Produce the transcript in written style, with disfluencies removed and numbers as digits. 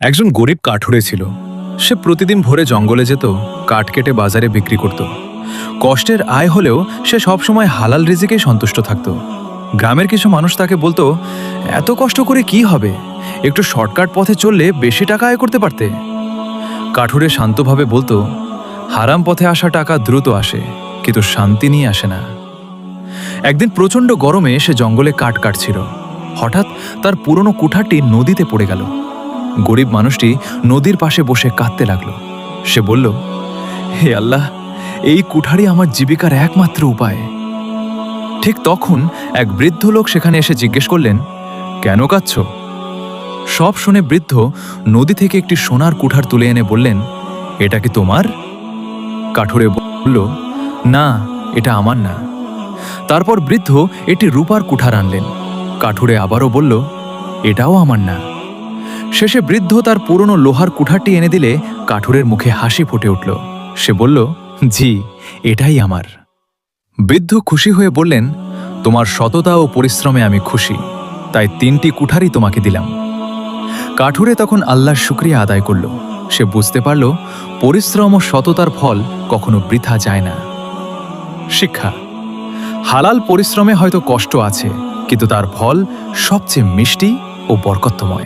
একজন গরিব কাঠুরে ছিল। সে প্রতিদিন ভোরে জঙ্গলে যেত, কাঠ কেটে বাজারে বিক্রি করত। কষ্টের আয় হলেও সে সবসময় হালাল রিজিকেই সন্তুষ্ট থাকত। গ্রামের কিছু মানুষ তাকে বলতো, এত কষ্ট করে কি হবে, একটু শর্টকাট পথে চললে বেশি টাকা আয় করতে পারতে। কাঠুরে শান্তভাবে বলতো, হারাম পথে আসা টাকা দ্রুত আসে, কিন্তু শান্তি নিয়ে আসে না। একদিন প্রচণ্ড গরমে সে জঙ্গলে কাঠ কাটছিল। হঠাৎ তার পুরনো কুঠারটি নদীতে পড়ে গেল। গরিব মানুষটি নদীর পাশে বসে কাঁদতে লাগলো। সে বলল, হে আল্লাহ, এই কুঠারই আমার জীবিকার একমাত্র উপায়। ঠিক তখন এক বৃদ্ধ লোক সেখানে এসে জিজ্ঞেস করলেন, কেন কাঁদছ? সব শুনে বৃদ্ধ নদী থেকে একটি সোনার কুঠার তুলে এনে বললেন, এটা কি তোমার? কাঠুরে বলল, না, এটা আমার না। তারপর বৃদ্ধ একটি রূপার কুঠার আনলেন। কাঠুরে আবারও বলল, এটাও আমার না। শেষে বৃদ্ধ তার পুরনো লোহার কুঠারটি এনে দিলে কাঠুরের মুখে হাসি ফুটে উঠল। সে বলল, জি, এটাই আমার। বৃদ্ধ খুশি হয়ে বললেন, তোমার সততা ও পরিশ্রমে আমি খুশি, তাই 3টি কুঠারই তোমাকে দিলাম। কাঠুরে তখন আল্লাহর শুকরিয়া আদায় করল। সে বুঝতে পারল, পরিশ্রম ও সততার ফল কখনো বৃথা যায় না। শিক্ষা: হালাল পরিশ্রমে হয়তো কষ্ট আছে, কিন্তু তার ফল সবচেয়ে মিষ্টি ও বরকতময়।